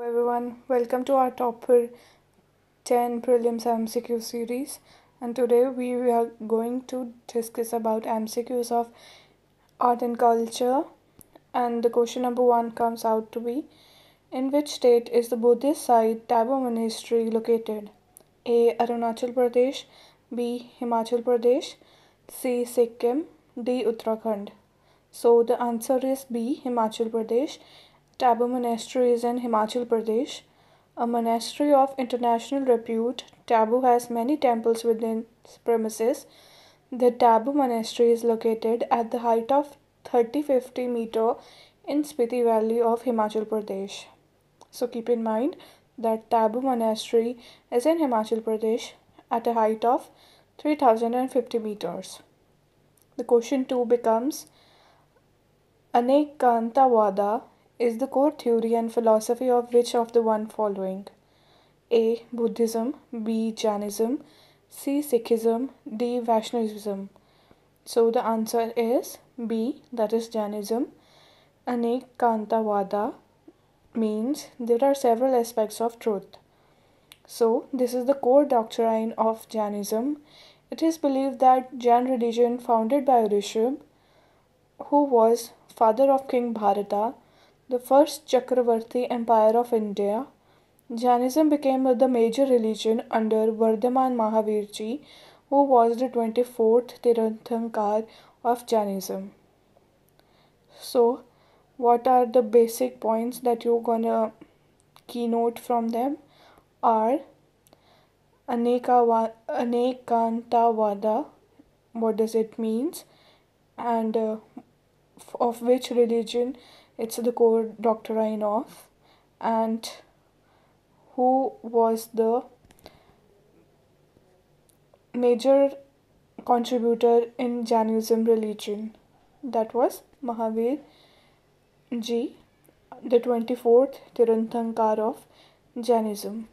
Everyone, welcome to our top 10 prelims MCQ series, and today we are going to discuss about MCQs of art and culture. And the question number 1 comes out to be: in which state is the Buddhist site Tabo Monastery located? A. Arunachal Pradesh, B. Himachal Pradesh, C. Sikkim, D. Uttarakhand. So the answer is B. Himachal Pradesh. Tabo Monastery is in Himachal Pradesh. A monastery of international repute, Tabo has many temples within its premises. The Tabo Monastery is located at the height of 3050 meter in Spiti Valley of Himachal Pradesh. So keep in mind that Tabo Monastery is in Himachal Pradesh at a height of 3050 meters. The question 2 becomes: Anekantavada is the core theory and philosophy of which of the one following? A. Buddhism, B. Jainism, C. Sikhism, D. Vaishnavism. So the answer is B, that is Jainism. Anekantavada means there are several aspects of truth. So this is the core doctrine of Jainism. It is believed that Jain religion founded by Rishabh, who was father of King Bharata, the first Chakravarti Empire of India. Jainism became the major religion under Vardhaman Mahavirji, who was the 24th Tirthankar of Jainism. So, what are the basic points that you're gonna keynote from them? Are Anekantavada, what does it means, and of which religion it's the core doctrine of, and who was the major contributor in Jainism religion? That was Mahavir Ji, the 24th Tirthankar of Jainism.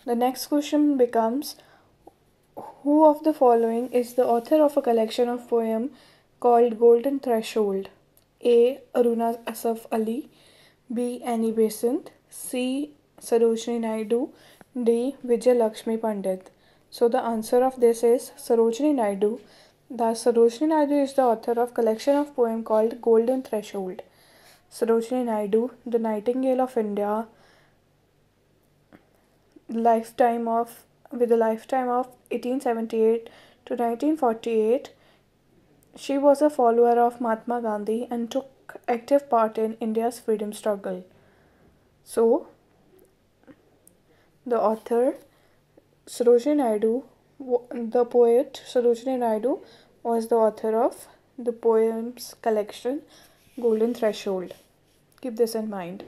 The next question becomes: who of the following is the author of a collection of poems called Golden Threshold? A. Aruna Asaf Ali, B. Annie Besant, C. Sarojini Naidu, D. Vijay Lakshmi Pandit. So the answer of this is Sarojini Naidu. Sarojini Naidu is the author of collection of poem called Golden Threshold. Sarojini Naidu, the Nightingale of India, with a lifetime of 1878 to 1948, she was a follower of Mahatma Gandhi and took active part in India's freedom struggle. So, the author Sarojini Naidu, the poet Sarojini Naidu, was the author of the poems collection Golden Threshold. Keep this in mind.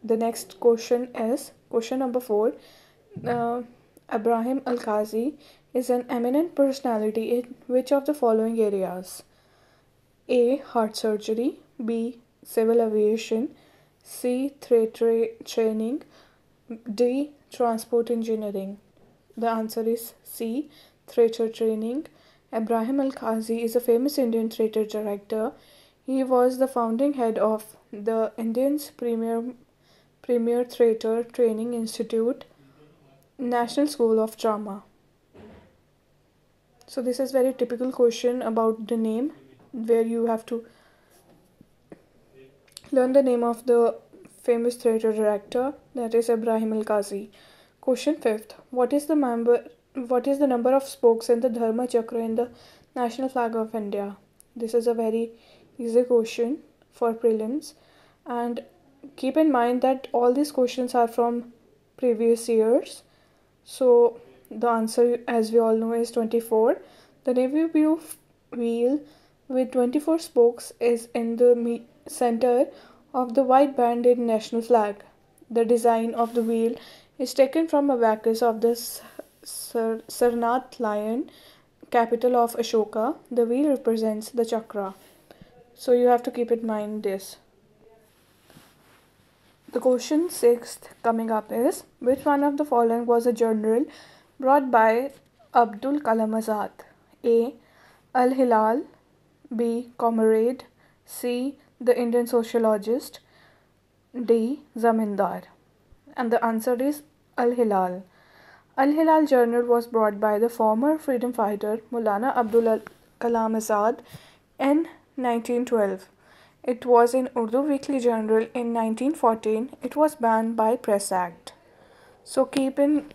The next question is question number 4. Ibrahim Al-Qazi is an eminent personality in which of the following areas? A. Heart surgery, B. Civil aviation, C. training, D. Transport engineering. The answer is C. Theatre training. Ibrahim Al-Qazi is a famous Indian theatre director. He was the founding head of the Indian's premier theatre training institute, National School of Drama. So this is very typical question about the name, where you have to learn the name of the famous theatre director, that is Ibrahim Al-Qazi. Question 5th. What is the number of spokes in the Dharma Chakra in the national flag of India? This is a very easy question for prelims, and keep in mind that all these questions are from previous years. So the answer, as we all know, is 24. The navy blue wheel with 24 spokes is in the center of the white band in national flag. The design of the wheel is taken from Abacus of the Sarnath lion, capital of Ashoka. The wheel represents the chakra. So you have to keep in mind this. The question 6th coming up is: which one of the following was a journal brought by Abdul Kalam Azad? A. Al Hilal, B. Comrade, C. the Indian sociologist? D. Zamindar. And the answer is Al Hilal. Al Hilal journal was brought by the former freedom fighter Maulana Abdul Kalam Azad in 1912. It was in Urdu Weekly Journal in 1914. It was banned by Press Act. So keep in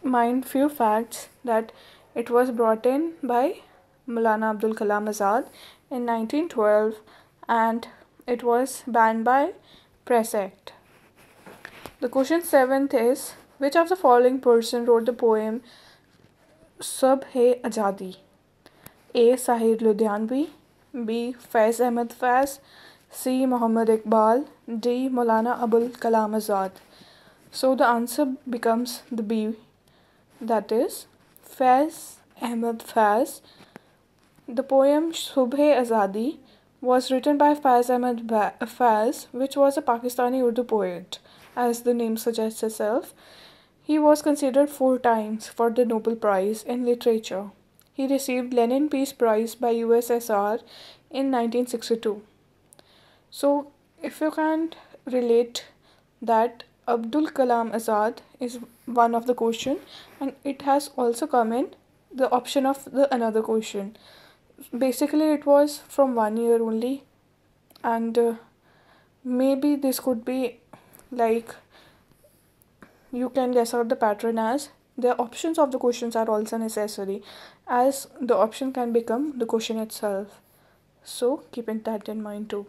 mind few facts that it was brought in by Maulana Abdul Kalam Azad in 1912 and it was banned by Press Act. The question 7th is, which of the following person wrote the poem Subh-e Azadi? A. Sahir Ludhianvi, B. Faiz Ahmed Faiz, C. Muhammad Iqbal, D. Maulana Abul Kalam Azad. So the answer becomes the B, that is Faiz Ahmed Faiz. The poem Subh-e Azadi was written by Faiz Ahmed Faiz, which was a Pakistani Urdu poet, as the name suggests itself. He was considered 4 times for the Nobel Prize in Literature. He received Lenin Peace Prize by USSR in 1962. So, if you can relate that Abdul Kalam Azad is one of the question and it has also come in the option of the another question. Basically, it was from 1 year only and maybe this could be like you can guess out the pattern as the options of the questions are also necessary as the option can become the question itself. So keeping that in mind too.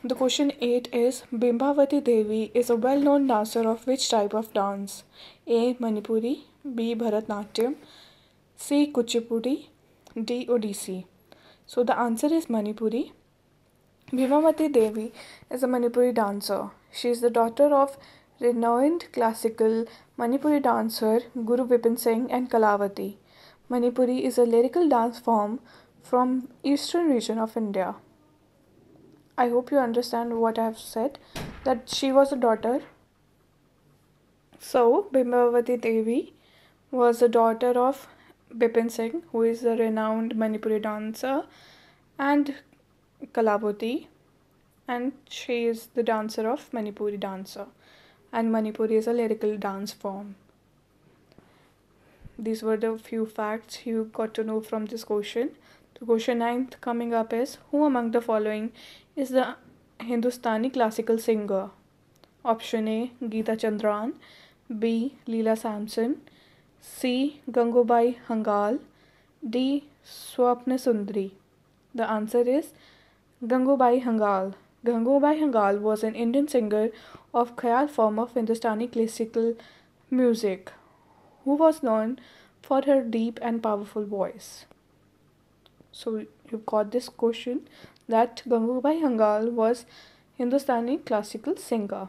The question 8 is Bimbavati Devi is a well-known dancer of which type of dance? A. Manipuri, B. Bharatnatyam, C. Kuchipudi, D. Odissi. So the answer is Manipuri. Bimbavati Devi is a Manipuri dancer. She is the daughter of renowned classical Manipuri dancer Guru Vipin Singh and Kalavati. Manipuri is a lyrical dance form from eastern region of India. I hope you understand what I have said, that she was a daughter. So, Bimbavati Devi was the daughter of Bipin Singh, who is a renowned Manipuri dancer, and Kalavati, and she is the dancer of Manipuri dancer. And Manipuri is a lyrical dance form. These were the few facts you got to know from this question. The question 9th coming up is, who among the following is the Hindustani classical singer? Option A. Geeta Chandran, B. Leela Samson, C. Gangubai Hangal, D. Swapna Sundari. The answer is Gangubai Hangal. Gangubai Hangal was an Indian singer of Khayal form of Hindustani classical music, who was known for her deep and powerful voice. So you got this question that Gangubai Hangal was Hindustani classical singer.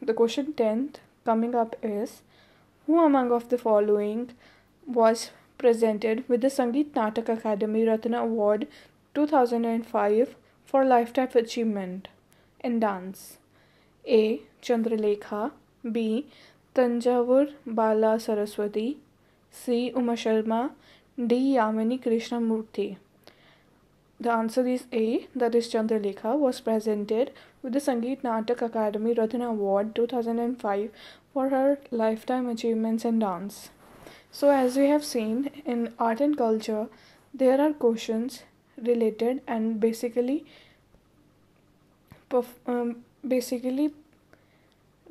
The question 10th coming up is, who among of the following was presented with the Sangeet Natak Academy Ratna Award 2005 for lifetime achievement in dance? A. Chandralekha, B. Tanjavur Bala Saraswati, C. Uma Sharma, D. Yamini Krishnamurthy. The answer is A, that is Chandralekha, was presented with the Sangeet Natak Academy Ratna Award 2005 for her lifetime achievements in dance. So as we have seen in art and culture, there are questions related and basically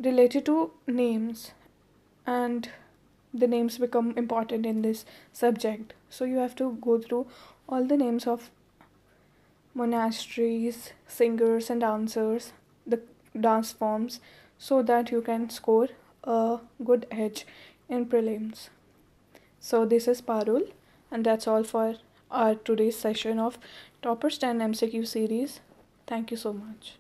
related to names, and the names become important in this subject. So you have to go through all the names of monasteries, singers and dancers, the dance forms, so that you can score a good edge in prelims. So this is Parul, and that's all for our today's session of Toppers 10 MCQ series. Thank you so much.